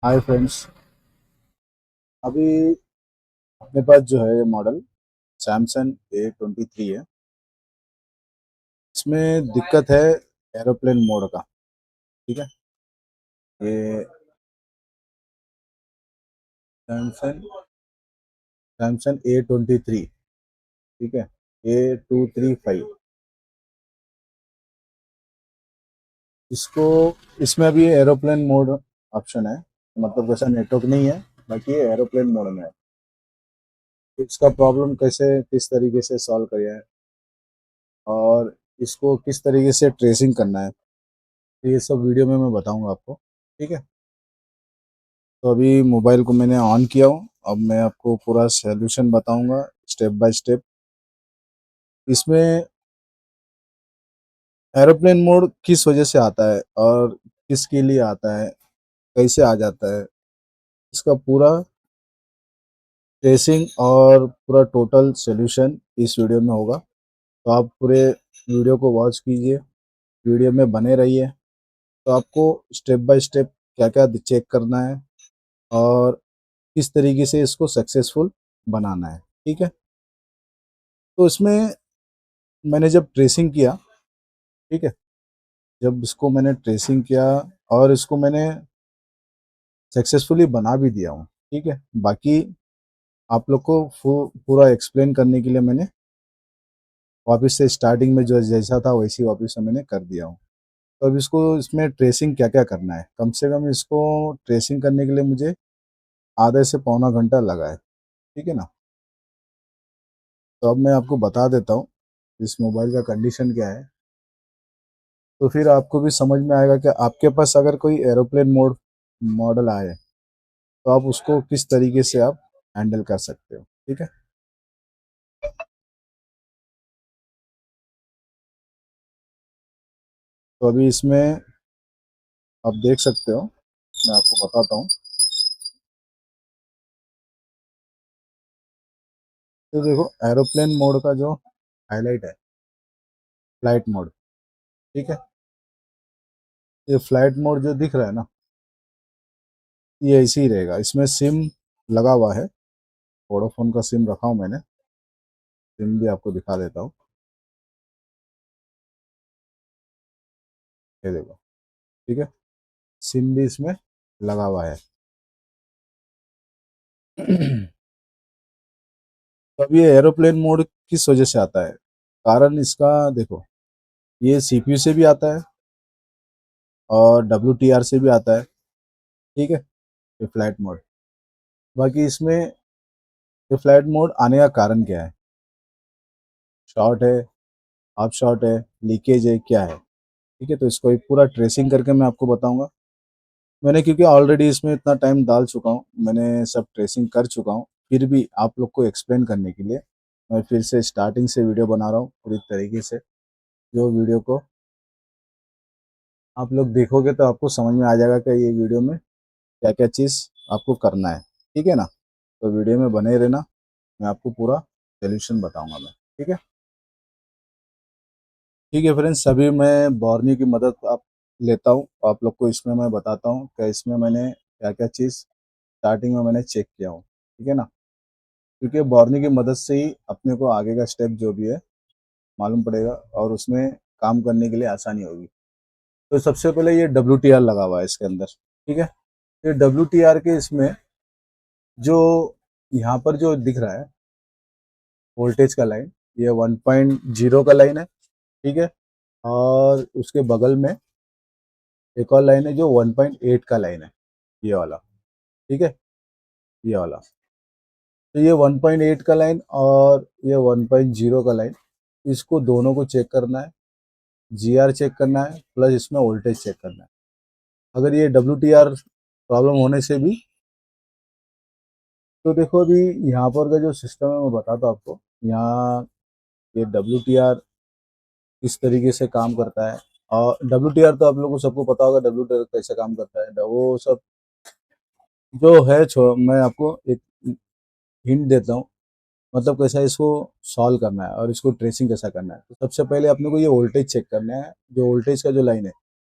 Hi friends. अभी अपने पास जो है ये मॉडल सैमसंग A23 है। इसमें दिक्कत है एरोप्लेन मोड का। ठीक है, ये सैमसंग सैमसंग A23, ठीक है, A235। इसको इसमें अभी एरोप्लेन मोड ऑप्शन है, मतलब वैसा नेटवर्क नहीं है, बाकी ये एरोप्लेन मोड में है। इसका प्रॉब्लम कैसे किस तरीके से सॉल्व किया है और इसको किस तरीके से ट्रेसिंग करना है, तो ये सब वीडियो में मैं बताऊंगा आपको। ठीक है, तो अभी मोबाइल को मैंने ऑन किया हूँ। अब मैं आपको पूरा सॉल्यूशन बताऊंगा स्टेप बाय स्टेप। इसमें एरोप्लेन मोड किस वजह से आता है और किसके लिए आता है, कैसे आ जाता है, इसका पूरा ट्रेसिंग और पूरा टोटल सॉल्यूशन इस वीडियो में होगा। तो आप पूरे वीडियो को वॉच कीजिए, वीडियो में बने रहिए। तो आपको स्टेप बाय स्टेप क्या क्या चेक करना है और किस तरीके से इसको सक्सेसफुल बनाना है। ठीक है, तो इसमें मैंने जब ट्रेसिंग किया, ठीक है, जब इसको मैंने ट्रेसिंग किया और इसको मैंने सक्सेसफुली बना भी दिया हूँ। ठीक है, बाकी आप लोग को पूरा एक्सप्लेन करने के लिए मैंने वापस से स्टार्टिंग में जो जैसा था वैसी वापस से मैंने कर दिया हूँ। तो अब इसको इसमें ट्रेसिंग क्या क्या करना है, कम से कम इसको ट्रेसिंग करने के लिए मुझे आधे से पौना घंटा लगा है। ठीक है ना, तो अब मैं आपको बता देता हूँ इस मोबाइल का कंडीशन क्या है, तो फिर आपको भी समझ में आएगा कि आपके पास अगर कोई एरोप्लेन मोड मॉडल आए तो आप उसको किस तरीके से आप हैंडल कर सकते हो। ठीक है, तो अभी इसमें आप देख सकते हो, मैं आपको बताता हूँ। तो देखो एरोप्लेन मोड का जो हाईलाइट है फ्लाइट मोड। ठीक है, ये फ्लाइट मोड जो दिख रहा है ना, ये ऐसे ही रहेगा। इसमें सिम लगा हुआ है, वोडाफोन का सिम रखा हूँ मैंने। सिम भी आपको दिखा देता हूँ, ये देखो। ठीक है, सिम भी इसमें लगा हुआ है। तो अब ये एरोप्लेन मोड किस वजह से आता है, कारण इसका देखो, ये सीपीयू से भी आता है और WTR से भी आता है। ठीक है, ये फ्लाइट मोड। बाकी इसमें ये फ्लाइट मोड आने का कारण क्या है, शॉर्ट है, हाफ शॉर्ट है, लीकेज है, क्या है। ठीक है, तो इसको एक पूरा ट्रेसिंग करके मैं आपको बताऊंगा। मैंने क्योंकि ऑलरेडी इसमें इतना टाइम डाल चुका हूँ, मैंने सब ट्रेसिंग कर चुका हूँ, फिर भी आप लोग को एक्सप्लेन करने के लिए मैं फिर से स्टार्टिंग से वीडियो बना रहा हूँ पूरी तरीके से। जो वीडियो को आप लोग देखोगे तो आपको समझ में आ जाएगा कि ये वीडियो में क्या क्या चीज़ आपको करना है। ठीक है ना, तो वीडियो में बने रहना, मैं आपको पूरा सोल्यूशन बताऊंगा मैं। ठीक है, ठीक है फ्रेंड्स, सभी मैं बॉर्नी की मदद आप लेता हूँ, आप लोग को इसमें मैं बताता हूँ कि इसमें मैंने क्या क्या चीज़ स्टार्टिंग में मैंने चेक किया हूँ। ठीक है ना, क्योंकि बॉर्नी की मदद से ही अपने को आगे का स्टेप जो भी है मालूम पड़ेगा और उसमें काम करने के लिए आसानी होगी। तो सबसे पहले ये WTR लगा हुआ है इसके अंदर। ठीक है, ये WTR के इसमें जो यहाँ पर जो दिख रहा है वोल्टेज का लाइन, ये 1.0 का लाइन है। ठीक है, और उसके बगल में एक और लाइन है जो 1.8 का लाइन है, ये वाला। ठीक है, ये वाला। तो ये 1.8 का लाइन और ये 1.0 का लाइन, इसको दोनों को चेक करना है, GR चेक करना है, प्लस इसमें वोल्टेज चेक करना है। अगर ये WTR प्रॉब्लम होने से भी, तो देखो अभी यहाँ पर का जो सिस्टम है मैं बताता हूँ आपको। यहाँ ये WTR किस तरीके से काम करता है, और WTR तो आप लोगों को सबको पता होगा WTR कैसे काम करता है, वो सब जो है। मैं आपको एक हिंट देता हूँ। मतलब कैसा इसको सॉल्व करना है और इसको ट्रेसिंग कैसा करना है। तो सबसे पहले अपने को ये वोल्टेज चेक करना है, जो वोल्टेज का जो लाइन है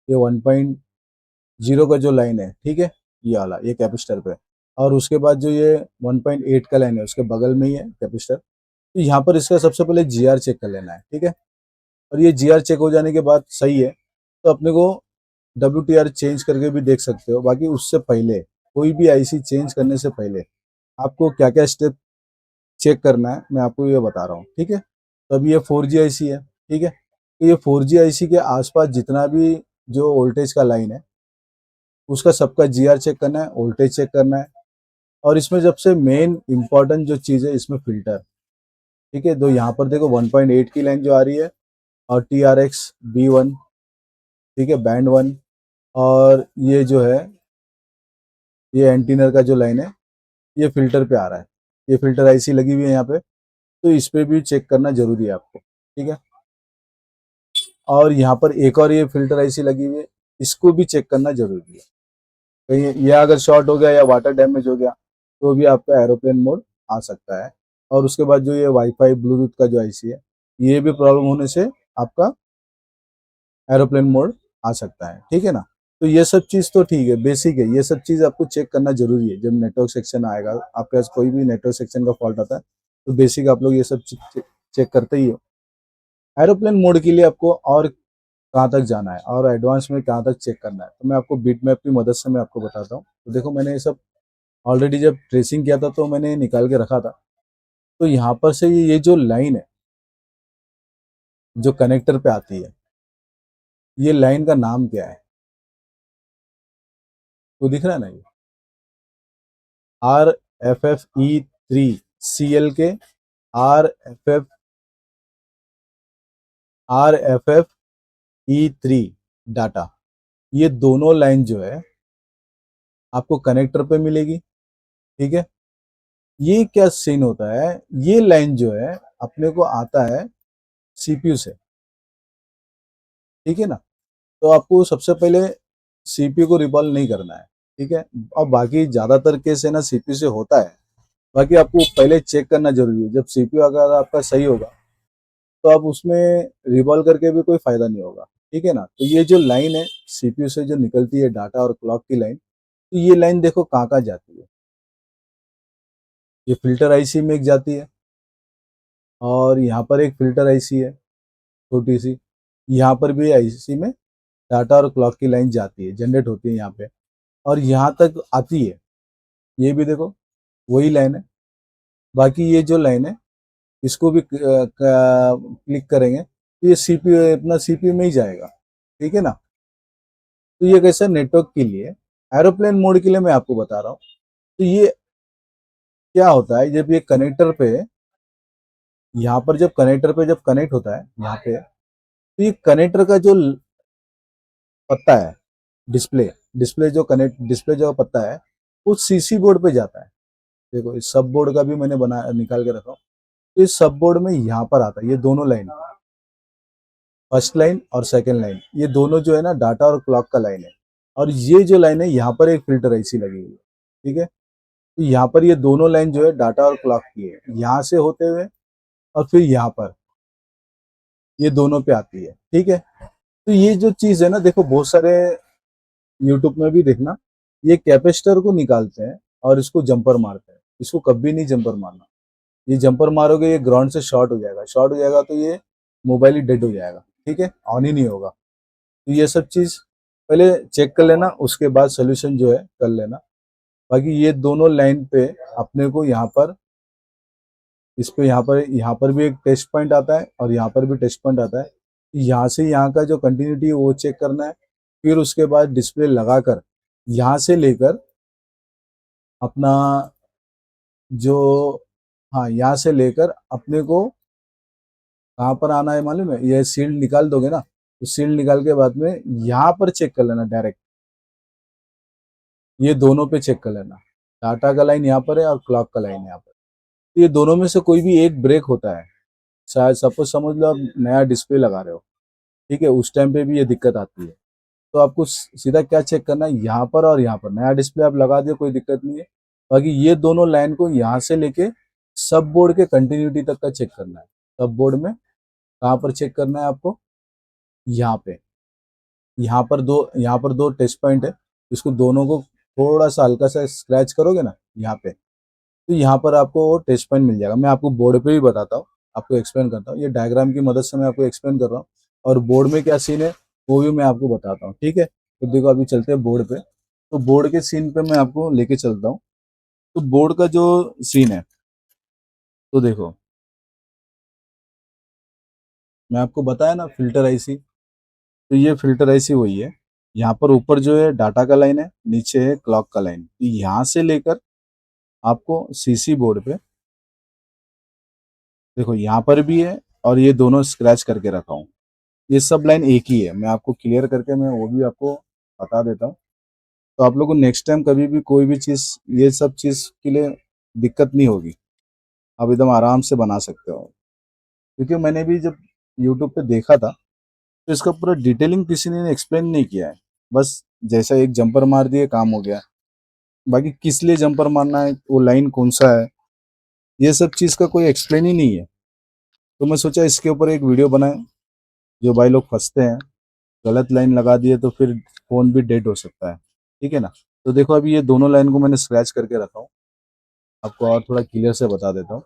ये 1.0 का जो लाइन है, ठीक है, ये वाला, ये कैपेसिटर पे। और उसके बाद जो ये 1.8 का लाइन है उसके बगल में ही है कैपेसिटर। तो यहाँ पर इसका सबसे पहले जीआर चेक कर लेना है, ठीक है। और ये जीआर चेक हो जाने के बाद सही है तो अपने को WTR चेंज करके भी देख सकते हो। बाकी उससे पहले कोई भी आईसी चेंज करने से पहले आपको क्या क्या स्टेप चेक करना है मैं आपको ये बता रहा हूँ, ठीक है। तो अभी ये 4G आईसी है, ठीक है। तो ये 4G आईसी के आसपास जितना भी जो वोल्टेज का लाइन है उसका सबका जीआर चेक करना है, वोल्टेज चेक करना है। और इसमें सबसे मेन इंपॉर्टेंट जो चीज़ है इसमें फिल्टर, ठीक है। तो यहाँ पर देखो 1.8 की लाइन जो आ रही है और TRX B1, ठीक है, बैंड 1। और ये जो है ये एंटीनर का जो लाइन है ये फिल्टर पे आ रहा है, ये फिल्टर आईसी लगी हुई है यहाँ पे। तो इस पे भी चेक करना जरूरी है आपको, ठीक है। और यहाँ पर एक और ये फिल्टर आईसी लगी हुई है, इसको भी चेक करना जरूरी है। कहीं ये अगर शॉर्ट हो गया या वाटर डैमेज हो गया तो भी आपका एरोप्लेन मोड आ सकता है। और उसके बाद जो ये वाईफाई ब्लूटूथ का जो आईसी है ये भी प्रॉब्लम होने से आपका एरोप्लेन मोड आ सकता है, ठीक है ना। तो ये सब चीज़ तो ठीक है, बेसिक है, ये सब चीज़ आपको चेक करना जरूरी है। जब नेटवर्क सेक्शन आएगा आपके पास कोई भी नेटवर्क सेक्शन का फॉल्ट आता है तो बेसिक आप लोग ये सब चेक करते ही हो। एरोप्लेन मोड के लिए आपको और कहाँ तक जाना है और एडवांस में कहाँ तक चेक करना है तो मैं आपको बीट मैप की मदद से मैं आपको बताता हूँ। तो देखो मैंने ये सब ऑलरेडी जब ट्रेसिंग किया था तो मैंने निकाल के रखा था। तो यहाँ पर से ये जो लाइन है जो कनेक्टर पे आती है ये लाइन का नाम क्या है, तो दिख रहा है ना, ये RFFE3 CL के RFFE3 डाटा, ये दोनों लाइन जो है आपको कनेक्टर पे मिलेगी, ठीक है। ये क्या सीन होता है, ये लाइन जो है अपने को आता है सीपीयू से, ठीक है ना। तो आपको सबसे पहले सीपीयू को रिकॉल नहीं करना है, ठीक है। और बाकी ज्यादातर केस है ना सीपीयू से होता है। बाकी आपको पहले चेक करना जरूरी है। जब सीपीयू अगर आपका सही होगा तो आप उसमें रिवॉल्व करके भी कोई फायदा नहीं होगा, ठीक है ना। तो ये जो लाइन है सीपीयू से जो निकलती है डाटा और क्लॉक की लाइन, तो ये लाइन देखो कहाँ कहाँ जाती है। ये फिल्टर आईसी में एक जाती है और यहाँ पर एक फिल्टर आईसी है छोटी सी, यहाँ पर भी आईसी में डाटा और क्लॉक की लाइन जाती है, जनरेट होती है यहाँ पे और यहाँ तक आती है। ये भी देखो वही लाइन है। बाकी ये जो लाइन है इसको भी क्लिक करेंगे तो ये सीपीयू अपना सीपीयू में ही जाएगा, ठीक है ना। तो ये कैसा नेटवर्क के लिए, एरोप्लेन मोड के लिए मैं आपको बता रहा हूँ। तो ये क्या होता है जब ये कनेक्टर पे, यहाँ पर जब कनेक्टर पे जब कनेक्ट होता है यहाँ पे, तो ये कनेक्टर का जो पत्ता है, डिस्प्ले डिस्प्ले जो कनेक्ट डिस्प्ले जो पत्ता है वो सीसी बोर्ड पे जाता है। देखो इस सब बोर्ड का भी मैंने बना निकाल के रखा हूँ। तो इस सब बोर्ड में यहाँ पर आता है ये दोनों लाइन, फर्स्ट लाइन और सेकंड लाइन, ये दोनों जो है ना डाटा और क्लॉक का लाइन है। और ये जो लाइन है यहाँ पर एक फिल्टर ऐसी लगी हुई है, ठीक है। तो यहाँ पर ये दोनों लाइन जो है डाटा और क्लॉक की है, यहाँ से होते हुए और फिर यहाँ पर ये दोनों पे आती है, ठीक है। तो ये जो चीज है ना देखो बहुत सारे यूट्यूब में भी देखना, ये कैपेसिटर को निकालते हैं और इसको जंपर मारते हैं। इसको कभी नहीं जंपर मारना, ये जंपर मारोगे ये ग्राउंड से शॉर्ट हो जाएगा, शॉर्ट हो जाएगा तो ये मोबाइल ही डेड हो जाएगा, ठीक है, ऑन ही नहीं होगा। तो ये सब चीज पहले चेक कर लेना उसके बाद सोल्यूशन जो है कर लेना। बाकी ये दोनों लाइन पे अपने को यहाँ पर इस पे यहाँ पर भी एक टेस्ट पॉइंट आता है और यहाँ पर भी टेस्ट पॉइंट आता है। यहाँ से यहाँ का जो कंटिन्यूटी है वो चेक करना है। फिर उसके बाद डिस्प्ले लगाकर यहाँ से लेकर अपना जो, हाँ, यहाँ से लेकर अपने को कहाँ पर आना है मालूम है, ये सील्ड निकाल दोगे ना तो सील्ड निकाल के बाद में यहाँ पर चेक कर लेना डायरेक्ट, ये दोनों पे चेक कर लेना। डाटा का लाइन यहाँ पर है और क्लॉक का लाइन यहाँ पर। तो ये दोनों में से कोई भी एक ब्रेक होता है, शायद सपोज समझ लो आप नया डिस्प्ले लगा रहे हो, ठीक है, उस टाइम पे भी ये दिक्कत आती है। तो आपको सीधा क्या चेक करना है, यहाँ पर और यहाँ पर नया डिस्प्ले आप लगा दिए कोई दिक्कत नहीं है। बाकी ये दोनों लाइन को यहाँ से लेके सब बोर्ड के कंटिन्यूटी तक का चेक करना है। सब बोर्ड में कहाँ पर चेक करना है आपको, यहाँ पे, यहाँ पर दो टेस्ट पॉइंट है, इसको दोनों को थोड़ा सा हल्का सा स्क्रैच करोगे ना यहाँ पे, तो यहाँ पर आपको टेस्ट पॉइंट मिल जाएगा। मैं आपको बोर्ड पे भी बताता हूँ, आपको एक्सप्लेन करता हूँ, ये डायग्राम की मदद से मैं आपको एक्सप्लेन कर रहा हूँ, और बोर्ड में क्या सीन है वो भी मैं आपको बताता हूँ, ठीक है। तो देखो अभी चलते हैं बोर्ड पे। तो बोर्ड के सीन पे मैं आपको लेके चलता हूँ। तो बोर्ड का जो सीन है, तो देखो मैं आपको बताया ना फिल्टर आईसी, तो ये फिल्टर आईसी वही है। यहाँ पर ऊपर जो है डाटा का लाइन है, नीचे है क्लॉक का लाइन। यहाँ से लेकर आपको सीसी बोर्ड पे देखो यहाँ पर भी है, और ये दोनों स्क्रैच करके रखा हूँ, ये सब लाइन एक ही है। मैं आपको क्लियर करके मैं वो भी आपको बता देता हूँ, तो आप लोग को नेक्स्ट टाइम कभी भी कोई भी चीज़, ये सब चीज़ के लिए दिक्कत नहीं होगी, आप एकदम आराम से बना सकते हो। क्योंकि मैंने भी जब यूट्यूब पे देखा था, तो इसका पूरा डिटेलिंग किसी ने एक्सप्लेन नहीं किया है। बस जैसा एक जंपर मार दिए काम हो गया, बाकी किस लिए जंपर मारना है, वो लाइन कौन सा है, ये सब चीज़ का कोई एक्सप्लेन ही नहीं है। तो मैं सोचा इसके ऊपर एक वीडियो बनाए। जो भाई लोग फंसते हैं, गलत लाइन लगा दिए तो फिर फ़ोन भी डेड हो सकता है, ठीक है ना। तो देखो अभी ये दोनों लाइन को मैंने स्क्रैच करके रखा हूँ, आपको और थोड़ा क्लियर से बता देता हूँ,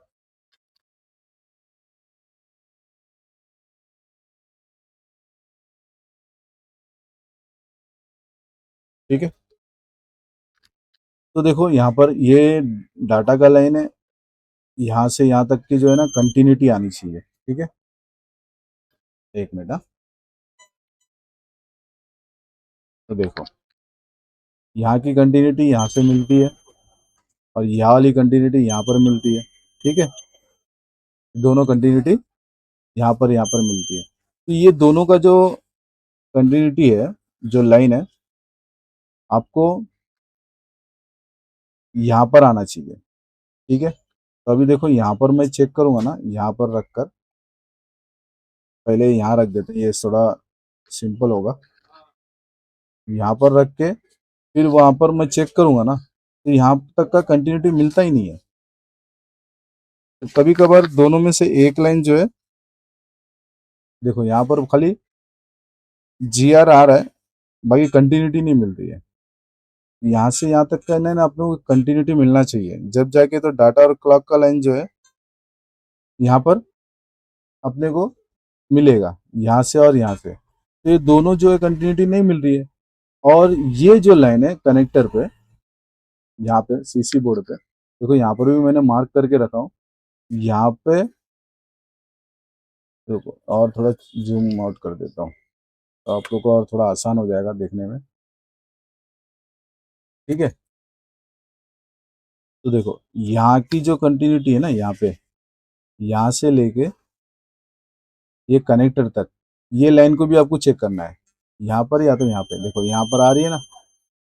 ठीक है। तो देखो यहाँ पर ये डाटा का लाइन है, यहाँ से यहाँ तक की जो है ना कंटिन्यूटी आनी चाहिए, ठीक है। एक मिनट, हाँ। तो देखो यहाँ की कंटिन्यूटी यहाँ से मिलती है, और यहाँ वाली कंटिन्यूटी यहाँ पर मिलती है, ठीक है। दोनों कंटिन्यूटी यहाँ पर मिलती है। तो ये दोनों का जो कंटिन्यूटी है, जो लाइन है, आपको यहाँ पर आना चाहिए, ठीक है। तो अभी देखो यहाँ पर मैं चेक करूंगा ना, यहाँ पर रख कर, पहले यहाँ रख देते हैं, ये थोड़ा सिंपल होगा। यहाँ पर रख के फिर वहां पर मैं चेक करूंगा ना, तो यहाँ तक का कंटिन्यूटी मिलता ही नहीं है। तो कभी कभार दोनों में से एक लाइन जो है, देखो यहाँ पर खाली जी आर आ रहा है, बाकी कंटिन्यूटी नहीं मिल रही है। यहाँ से यहाँ तक का ना अपने को कंटिन्यूटी मिलना चाहिए, जब जाके तो डाटा और क्लॉक का लाइन जो है यहाँ पर अपने को मिलेगा, यहाँ से और यहाँ से। तो ये दोनों जो है कंटिन्यूटी नहीं मिल रही है। और ये जो लाइन है कनेक्टर पे, यहाँ पे सीसी बोर्ड पे, देखो यहाँ पर भी मैंने मार्क करके रखा हूँ, यहाँ पे देखो, और थोड़ा जूम आउट कर देता हूँ, तो आप लोग को और थोड़ा आसान हो जाएगा देखने में, ठीक है। तो देखो यहाँ की जो कंटिन्यूटी है ना, यहाँ पे, यहाँ से लेके ये कनेक्टर तक, ये लाइन को भी आपको चेक करना है, यहाँ पर या तो यहाँ पे। देखो यहाँ पर आ रही है ना,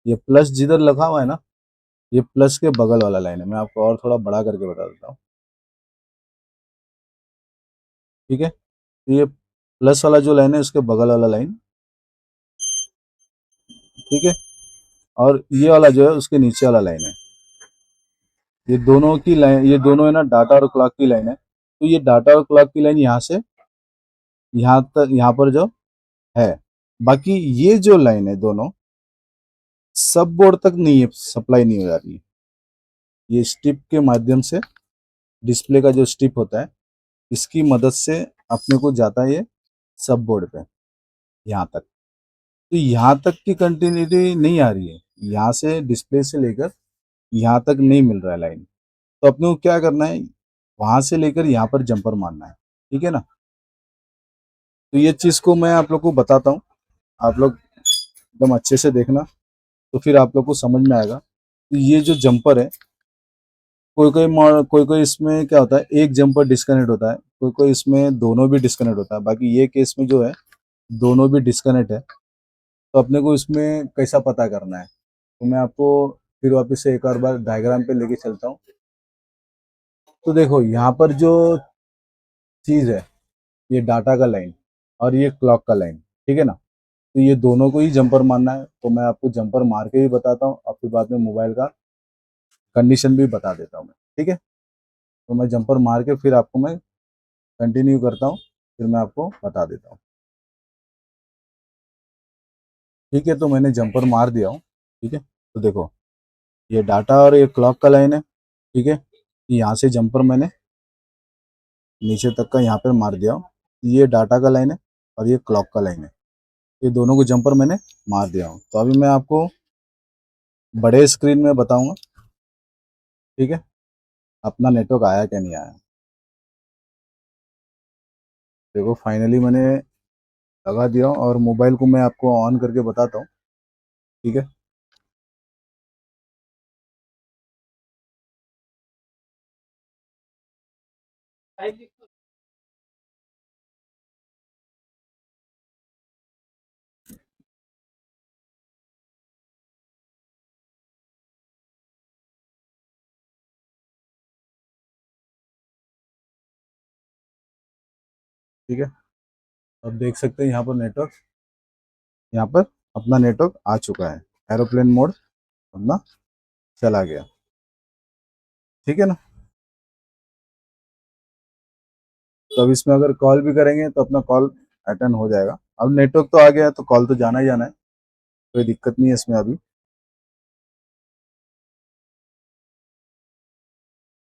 ये प्लस जिधर लगा हुआ है ना, ये प्लस के बगल वाला लाइन है। मैं आपको और थोड़ा बड़ा करके बता देता हूँ, ठीक है। तो ये प्लस वाला जो लाइन है, उसके बगल वाला लाइन, ठीक है। और ये वाला जो है उसके नीचे वाला लाइन है। ये दोनों की लाइन, ये दोनों है ना डाटा और क्लॉक की लाइन है। तो ये डाटा और क्लॉक की लाइन यहाँ से यहाँ तक, यहाँ पर जो है, बाकी ये जो लाइन है दोनों सब बोर्ड तक नहीं है, सप्लाई नहीं हो जा रही है। ये स्ट्रिप के माध्यम से, डिस्प्ले का जो स्ट्रिप होता है, इसकी मदद से अपने को जाता है ये सब बोर्ड पे, यहाँ तक। तो यहाँ तक की कंटिन्यूटी नहीं आ रही है, यहाँ से डिस्प्ले से लेकर यहाँ तक नहीं मिल रहा है लाइन। तो अपने को क्या करना है, वहां से लेकर यहाँ पर जंपर मारना है, ठीक है ना। तो ये चीज़ को मैं आप लोग को बताता हूँ, आप लोग एकदम अच्छे से देखना, तो फिर आप लोग को समझ में आएगा। तो ये जो जंपर है, कोई कोई इसमें क्या होता है, एक जंपर डिस्कनेक्ट होता है, कोई कोई इसमें दोनों भी डिस्कनेक्ट होता है। बाकी ये केस में जो है दोनों भी डिस्कनेक्ट है। तो अपने को इसमें कैसा पता करना है, तो मैं आपको फिर वापस से एक और बार डायग्राम पे लेके चलता हूँ। तो देखो यहाँ पर जो चीज़ है, ये डाटा का लाइन और ये क्लॉक का लाइन, ठीक है ना। तो ये दोनों को ही जंपर मारना है, तो मैं आपको जंपर मार के भी बताता हूँ, और फिर बाद में मोबाइल का कंडीशन भी बता देता हूँ मैं, ठीक है। तो मैं जंपर मार के फिर आपको मैं कंटिन्यू करता हूँ, फिर मैं आपको बता देता हूँ। ठीक है, तो मैंने जंपर मार दिया हूँ। ठीक है, तो देखो ये डाटा और ये क्लॉक का लाइन है। ठीक है, यहाँ से जंपर मैंने नीचे तक का यहाँ पर मार दिया हूँ। ये डाटा का लाइन है और ये क्लॉक का लाइन है, ये दोनों को जंपर मैंने मार दिया हूँ। तो अभी मैं आपको बड़े स्क्रीन में बताऊंगा, ठीक है, अपना नेटवर्क आया क्या नहीं आया। देखो फाइनली मैंने लगा दिया हूँ और मोबाइल को मैं आपको ऑन करके बताता हूँ। ठीक है, ठीक है, अब देख सकते हैं यहाँ पर नेटवर्क, यहाँ पर अपना नेटवर्क आ चुका है, एरोप्लेन मोड अपना चला गया। ठीक है ना, तो अब इसमें अगर कॉल भी करेंगे तो अपना कॉल अटेंड हो जाएगा। अब नेटवर्क तो आ गया है तो कॉल तो जाना ही जाना है, कोई दिक्कत नहीं है इसमें अभी।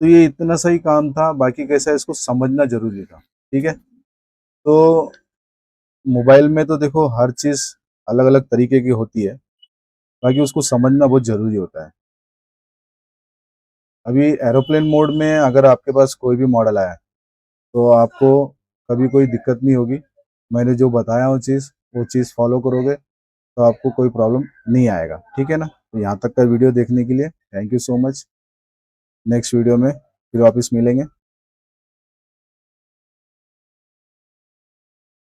तो ये इतना सही काम था, बाकी कैसा है इसको समझना जरूरी था। ठीक है, तो मोबाइल में तो देखो हर चीज़ अलग अलग तरीके की होती है, बाकी उसको समझना बहुत ज़रूरी होता है। अभी एरोप्लेन मोड में अगर आपके पास कोई भी मॉडल आया तो आपको कभी कोई दिक्कत नहीं होगी। मैंने जो बताया वो चीज़ फॉलो करोगे तो आपको कोई प्रॉब्लम नहीं आएगा। ठीक है ना, तो यहाँ तक का वीडियो देखने के लिए thank you so much. Next video में फिर वापस मिलेंगे।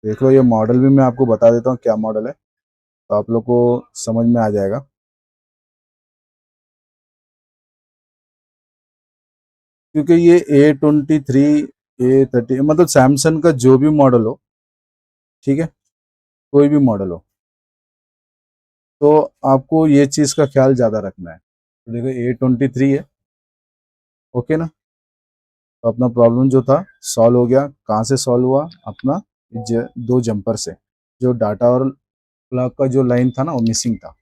देख लो ये मॉडल भी मैं आपको बता देता हूँ क्या मॉडल है, तो आप लोग को समझ में आ जाएगा। क्योंकि ये A23 A30 मतलब सैमसंग का जो भी मॉडल हो, ठीक है, कोई भी मॉडल हो, तो आपको ये चीज़ का ख्याल ज़्यादा रखना है। तो देखो A23 है, ओके ना, तो अपना प्रॉब्लम जो था सॉल्व हो गया। कहाँ से सॉल्व हुआ, अपना दो जंपर से, जो डाटा और क्लॉक का जो लाइन था ना वो मिसिंग था,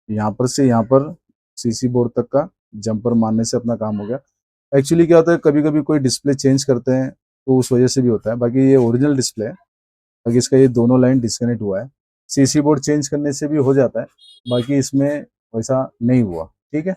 यहाँ पर से यहाँ पर सीसी बोर्ड तक का जंपर मारने से अपना काम हो गया। एक्चुअली क्या होता है, कभी कभी कोई डिस्प्ले चेंज करते हैं तो उस वजह से भी होता है, बाकी ये ओरिजिनल डिस्प्ले है, बाकी इसका ये दोनों लाइन डिस्कनेक्ट हुआ है। सीसी बोर्ड चेंज करने से भी हो जाता है, बाकी इसमें वैसा नहीं हुआ। ठीक है।